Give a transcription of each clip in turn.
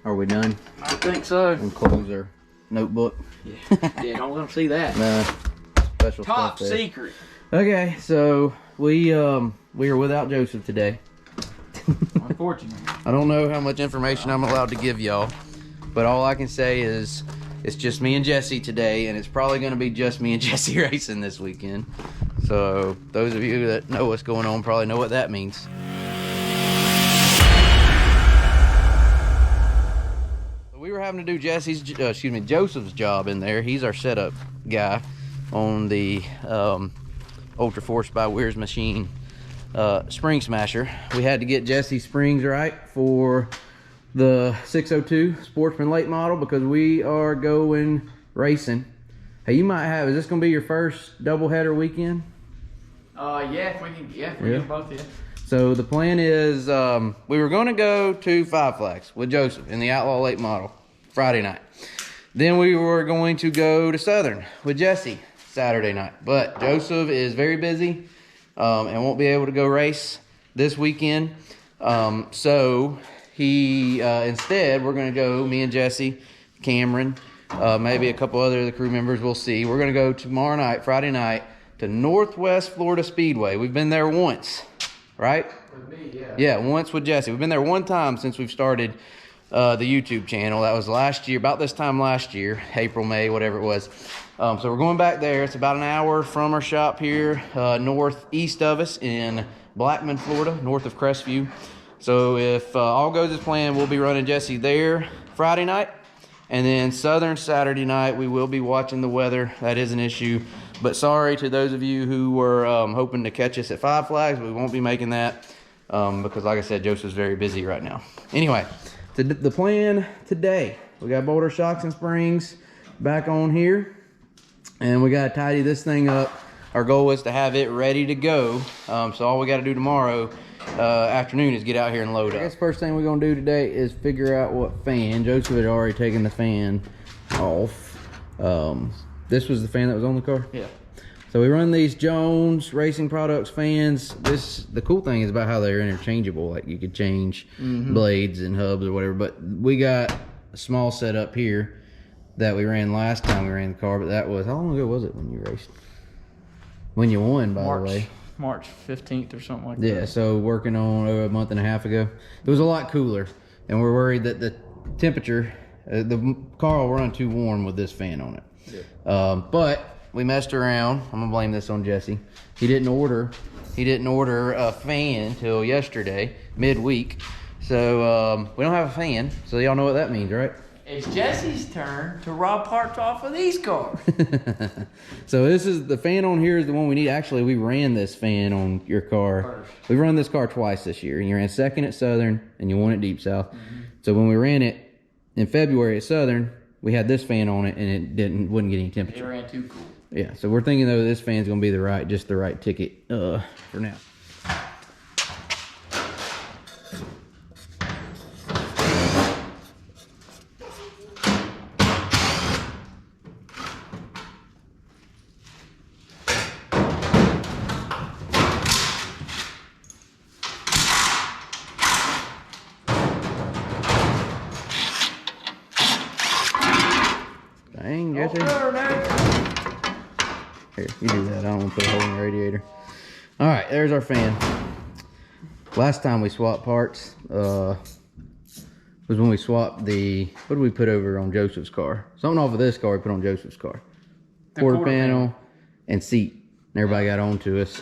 Are we done? I think so. And close our notebook. Yeah, don't let them see that. Nah, special Top stuff there. secret. Okay, so we are without Joseph today. Unfortunately. I don't know how much information I'm allowed to give y'all, but all I can say is it's just me and Jesse today, and it's probably going to be just me and Jesse racing this weekend. So those of you that know what's going on probably know what that means. We were having to do Joseph's job in there. He's our setup guy on the Ultra Force by Weir's machine spring smasher. We had to get Jesse's springs right for the 602 Sportsman late model because we are going racing. Hey, you might have, is this gonna be your first doubleheader weekend? Yeah, if we can get both in. So the plan is we were going to go to Five Flags with Joseph in the Outlaw late model Friday night. Then we were going to go to Southern with Jesse Saturday night, but Joseph is very busy and won't be able to go race this weekend. So he instead we're going to go, me and Jesse, Cameron, maybe a couple other of the crew members, we'll see. We're going to go tomorrow night, Friday night, to Northwest Florida Speedway. We've been there once, right? With me, yeah. Yeah, once with Jesse. We've been there one time since we've started the YouTube channel. That was last year, about this time last year, April, May, whatever it was. So we're going back there. It's about an hour from our shop here, northeast of us in Blackman, Florida, north of Crestview. So if all goes as planned, we'll be running Jesse there Friday night. And then Southern Saturday night, we will be watching the weather. That is an issue. But sorry to those of you who were hoping to catch us at Five Flags. We won't be making that because, like I said, Joseph's very busy right now. Anyway, the plan today, we got both our shocks and springs back on here. And we got to tidy this thing up. Our goal is to have it ready to go. So all we got to do tomorrow afternoon is get out here and load up. I guess first thing we're going to do today is figure out what fan. Joseph had already taken the fan off. This was the fan that was on the car? Yeah. So we run these Jones Racing Products fans. The cool thing is about how they're interchangeable. Like you could change blades and hubs or whatever. But we got a small setup here that we ran last time we ran the car. But that was, how long ago was it when you raced? When you won, by the way. March 15th or something like that. Yeah, so working on a month and a half ago. It was a lot cooler. And we're worried that the temperature, the car will run too warm with this fan on it. Yeah. But we messed around. I'm gonna blame this on Jesse. He didn't order a fan till yesterday, midweek. So we don't have a fan. So y'all know what that means, right? It's Jesse's turn to rob parts off of these cars. So this is the fan on here is the one we need. Actually, we ran this fan on your car. First. We run this car twice this year. And you ran second at Southern and you won at Deep South. So when we ran it in February at Southern, we had this fan on it and it wouldn't get any It temperature. ran too cool. Yeah, so we're thinking though this fan's gonna be just the right ticket for now. Dang, Jesse. Here, you do that. I don't want to put a hole in the radiator. All right, there's our fan. Last time we swapped parts was when we swapped what did we put over on Joseph's car? Something off of this car we put on Joseph's car. Quarter panel and seat. And everybody got on to us.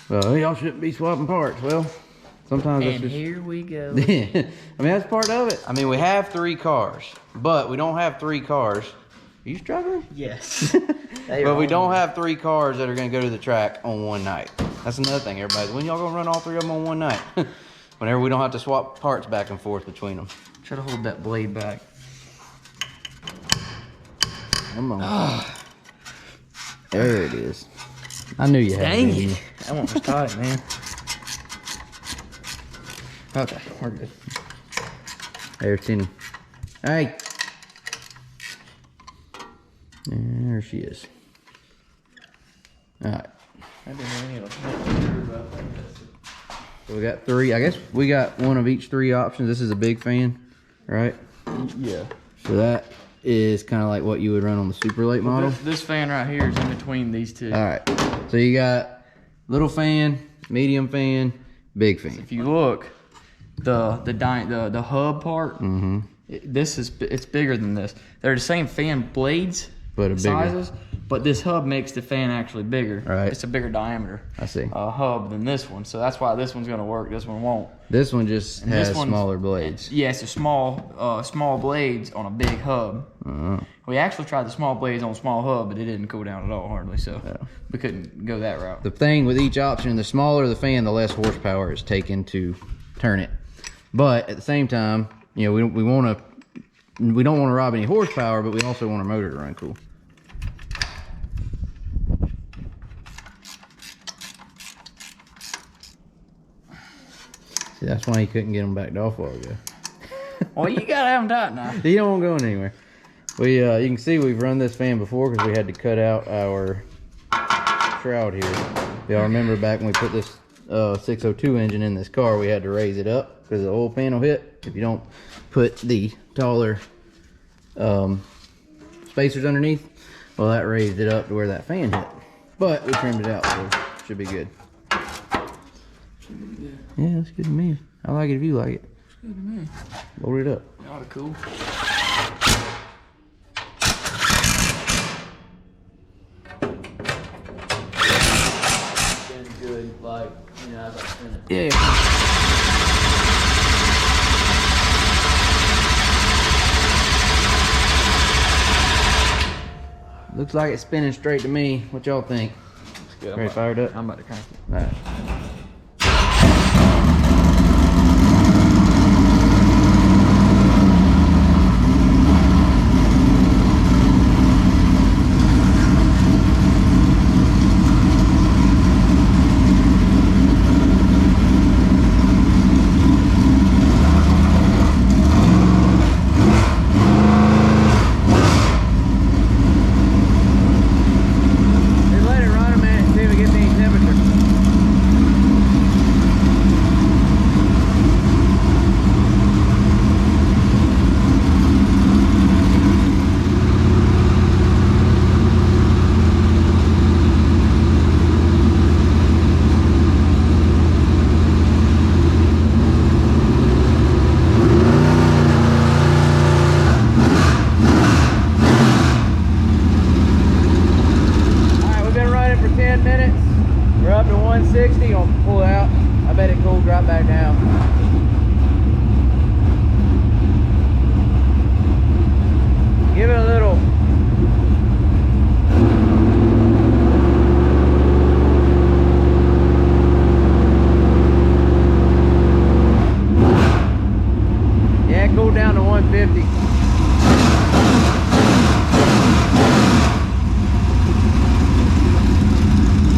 Well, y'all shouldn't be swapping parts. Well, sometimes that's just... here we go. I mean, that's part of it. I mean, we have 3 cars, but we don't have 3 cars. Are you struggling? Yes. But we don't have 3 cars that are going to go to the track on one night. That's another thing, everybody. When y'all going to run all 3 of them on one night? Whenever we don't have to swap parts back and forth between them. Try to hold that blade back. Come on. There it is. I knew you had it. Dang it. That one was tight, man. Okay, we're good. There's Tinny. Hey. There she is. All right. So we got 3. I guess we got one of each 3 options. This is a big fan, right? Yeah. So that is kind of like what you would run on the super late model. This fan right here is in between these two. All right. So you got little fan, medium fan, big fan. If you look, the hub part, it's bigger than this. They're the same fan blades, but a sizes, but this hub makes the fan actually bigger. Right. It's a bigger diameter. I see. Hub than this one, so that's why this one's gonna work. This one won't. This one just has smaller blades. Yeah, it's a small blades on a big hub. We actually tried the small blades on a small hub, but it didn't go down at all hardly. So we couldn't go that route. The thing with each option, the smaller the fan, the less horsepower is taken to turn it. But at the same time, you know, we don't want to rob any horsepower, but we also want our motor to run cool. See, that's why you couldn't get them backed off a while ago. Well, you gotta have them tight now. You don't want going anywhere. We you can see we've run this fan before because we had to cut out our shroud here. Y'all remember back when we put this 602 engine in this car, we had to raise it up because the oil pan will hit if you don't put the taller spacers underneath. Well, that raised it up to where that fan hit, but we trimmed it out, so it should be good. Yeah, that's good to me. I like it if you like it. It's good to me. Load it up. Y'all are cool. Been good, like, you know, as I spin it. Yeah. Looks like it's spinning straight to me. What y'all think? It's good. Ready, fired up? I'm about to crank it. All right. We're up to 160, gonna pull out. I bet it cooled right back down. Give it a little. Yeah, it cooled down to 150.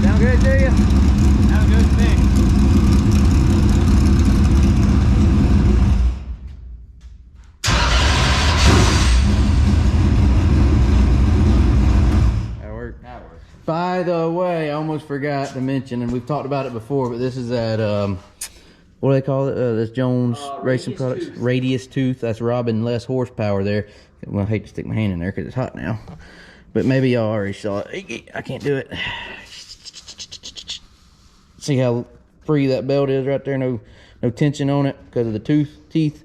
Sound good to you? Sounds good to me. That worked. That works. By the way, I almost forgot to mention, and we've talked about it before, but this is at, what do they call it? This Jones Racing Products. Tooth. Radius Tooth. That's robbing less horsepower there. Well, I hate to stick my hand in there because it's hot now. But maybe y'all already saw it. I can't do it. See how free that belt is right there? No tension on it because of the teeth.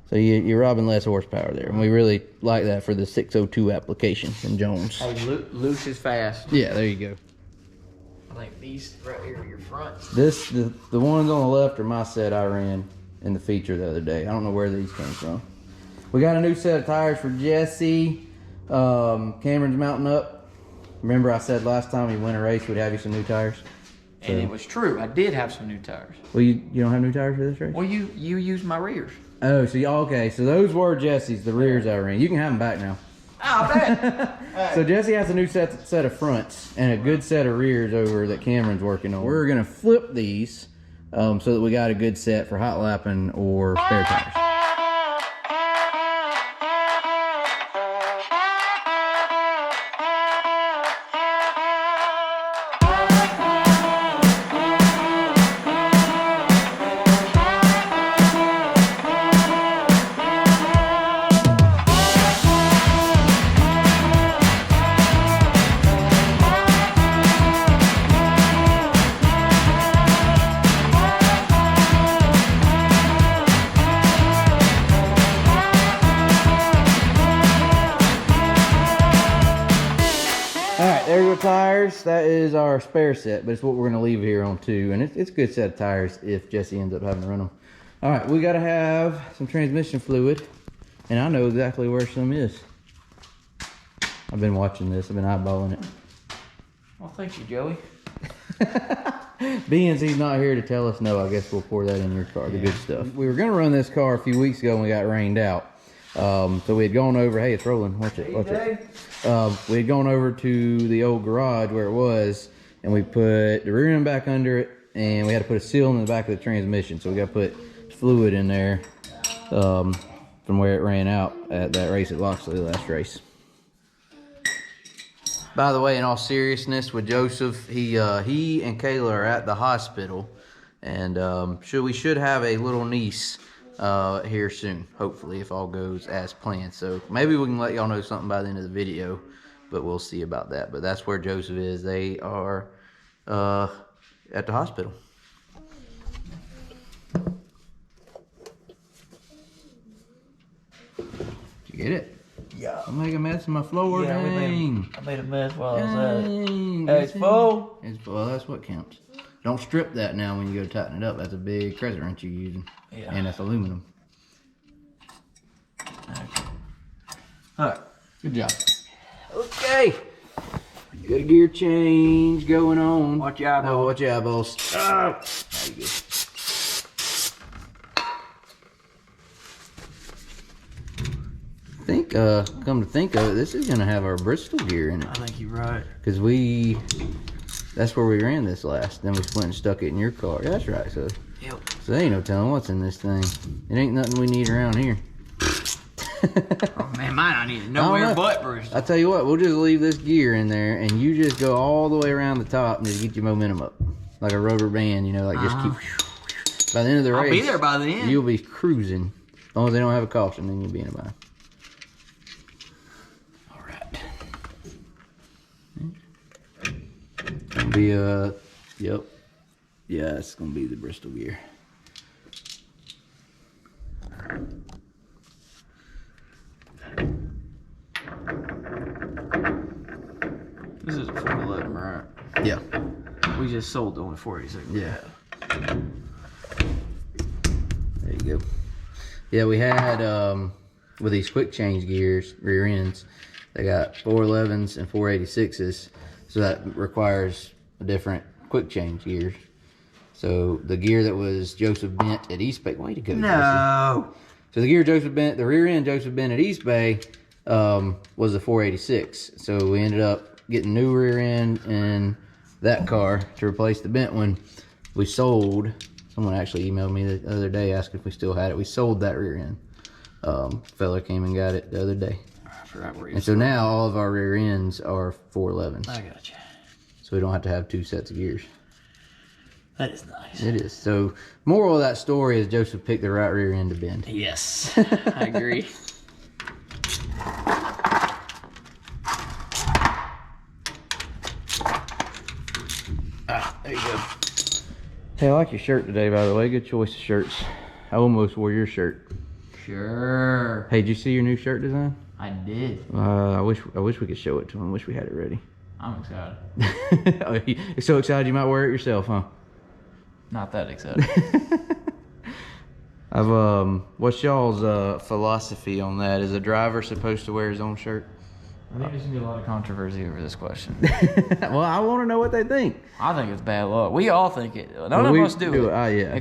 So you're robbing less horsepower there. And we really like that for the 602 application from Jones. Hey, loose is fast. Yeah, there you go. I think these right here are your fronts. The ones on the left are my set I ran in the feature the other day. I don't know where these came from. We got a new set of tires for Jesse. Cameron's mounting up. Remember I said last time we win a race we'd have you some new tires? And it was true. I did have some new tires. Well, you don't have new tires for this race? Well, you used my rears. Oh, so okay. So those were Jesse's, the rears I ran. You can have them back now. Oh, I bet. So Jesse has a new set of fronts and a good set of rears over that Cameron's working on. We're gonna flip these so that we got a good set for hot lapping or spare tires. tires. That is our spare set, but it's what we're gonna leave here on too. And it's a good set of tires if Jesse ends up having to run them. All right, we gotta have some transmission fluid, and I know exactly where some is. I've been watching this. I've been eyeballing it. Well, thank you, Joey. Being he's not here to tell us no, I guess we'll pour that in your car, the good stuff. We were gonna run this car a few weeks ago when we got rained out. So we had gone over, hey, it's rolling, watch it, watch it. We had gone over to the old garage where it was, and we put the rear end back under it, and we had to put a seal in the back of the transmission. So we got to put fluid in there from where it ran out at that race at Loxley, the last race. By the way, in all seriousness, with Joseph, he and Kayla are at the hospital, and we should have a little niece here soon, hopefully, if all goes as planned. So maybe we can let y'all know something by the end of the video, but we'll see about that. But that's where Joseph is. They are at the hospital. Did you get it? Yeah. I'm making a mess of my floor. Yeah, Dang. I made a mess while I was at it. Dang. Hey, it's full. Well, that's what counts. Don't strip that now when you go tighten it up. That's a big crescent wrench you're using. Yeah. And that's aluminum. Okay. All right. Good job. Okay. Got a gear change going on. Watch your eyeballs. Oh, watch your eyeballs. Oh. There you go. Come to think of it, this is gonna have our Bristol gear in it. I think you're right. Cause that's where we ran this last. Then we went and stuck it in your car. Yeah, that's right. So, Yep. So there ain't no telling what's in this thing. It ain't nothing we need around here. Oh man, mine I need nowhere but Bristol. I tell you what, we'll just leave this gear in there, and you just go all the way around the top and just get your momentum up, like a rubber band. You know, like just keep. By the end of the race, I'll be there by the end. You'll be cruising. As long as they don't have a caution, then you'll be in a bind. Be yep, yeah, it's gonna be the Bristol gear. This is a 411, right? Yeah. We just sold the only 486. Yeah. There you go. Yeah, we had with these quick change gears, rear ends, they got 411s and 486s. So that requires a different quick change gears. So the gear that was Joseph bent at East Bay, way to go, No. Jesse. So the gear Joseph bent, the rear end Joseph bent at East Bay was the 486. So we ended up getting new rear end in that car to replace the bent one. We sold, someone actually emailed me the other day asking if we still had it. We sold that rear end. Fella came and got it the other day. And so now all of our rear ends are 411s. I got you. So we don't have to have two sets of gears. That is nice. It is. So moral of that story is Joseph picked the right rear end to bend. Yes, I agree. There you go. Hey, I like your shirt today, by the way. Good choice of shirts. I almost wore your shirt. Sure. Hey, did you see your new shirt design? I did. I wish we could show it to him. Wish we had it ready. I'm excited. You're so excited you might wear it yourself, huh? Not that excited. What's y'all's philosophy on that? Is a driver supposed to wear his own shirt? I think there's gonna be a lot of controversy over this question. Well, I want to know what they think. I think it's bad luck. We all think it. None of us do it.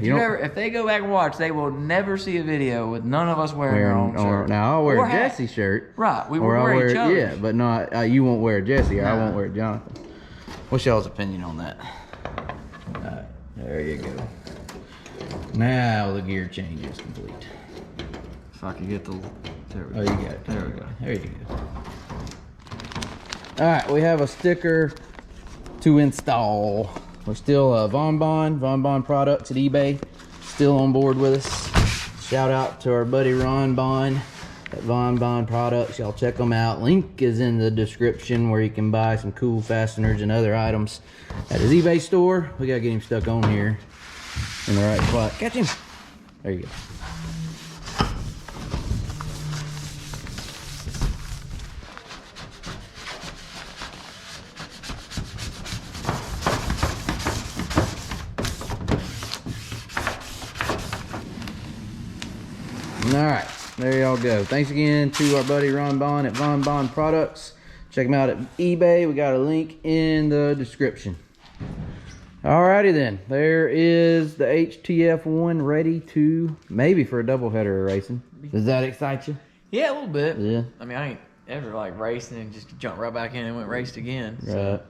Yeah. If they go back and watch, they will never see a video with none of us wearing our own shirt. Now I'll wear a Jesse shirt. Right, we will wear each other. Yeah, but not you won't wear a Jesse, or I won't wear a Jonathan. What's y'all's opinion on that? There you go. Now the gear change is complete. If I could get the... There we go. Oh, you got it. There we go. There you go. All right, we have a sticker to install. We're still Vonbohn Products at eBay, still on board with us. Shout out to our buddy Ron Bond at Vonbohn Products. Y'all check them out. Link is in the description where you can buy some cool fasteners and other items at his eBay store. We gotta get him stuck on here in the right spot. Catch him. There you go. All right, there y'all go. Thanks again to our buddy Ron Bond at Vonbohn Products. Check him out at eBay. We got a link in the description. Alrighty then, there is the HTF1 ready to maybe for a doubleheader racing. Does that excite you? Yeah, a little bit. Yeah. I mean, I ain't ever like racing and just jumped right back in and went raced again. So. Right.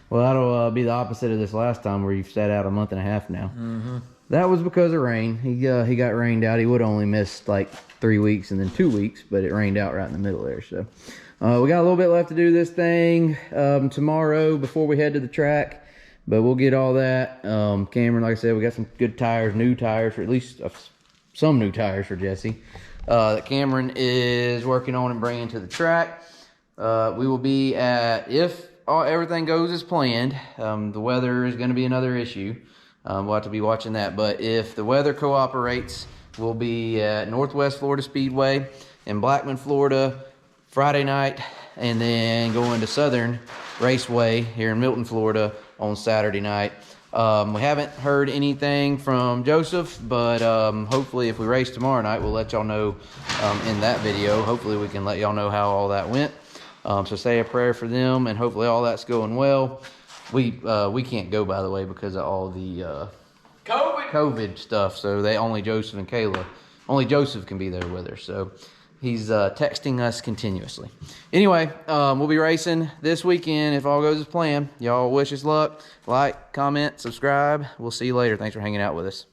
Well, that'll be the opposite of this last time where you've sat out a month and a half now. Mm-hmm. That was because of rain. He got rained out. He would only missed like 3 weeks and then 2 weeks, but it rained out right in the middle there. So we got a little bit left to do this thing tomorrow before we head to the track. But we'll get all that. Cameron, like I said, we got some good tires, new tires, for at least some new tires for Jesse. That Cameron is working on and bringing to the track. We will be at, if everything goes as planned, the weather is going to be another issue. We'll have to be watching that. But if the weather cooperates, we'll be at Northwest Florida Speedway in Blackman, Florida, Friday night, and then going to Southern Raceway here in Milton, Florida on Saturday night. We haven't heard anything from Joseph, but hopefully if we race tomorrow night, we'll let y'all know in that video. Hopefully we can let y'all know how all that went. So say a prayer for them, and hopefully all that's going well. We can't go, by the way, because of all the COVID stuff. So only Joseph and Kayla, only Joseph can be there with her. So he's texting us continuously. Anyway, we'll be racing this weekend if all goes as planned. Y'all wish us luck. Like, comment, subscribe. We'll see you later. Thanks for hanging out with us.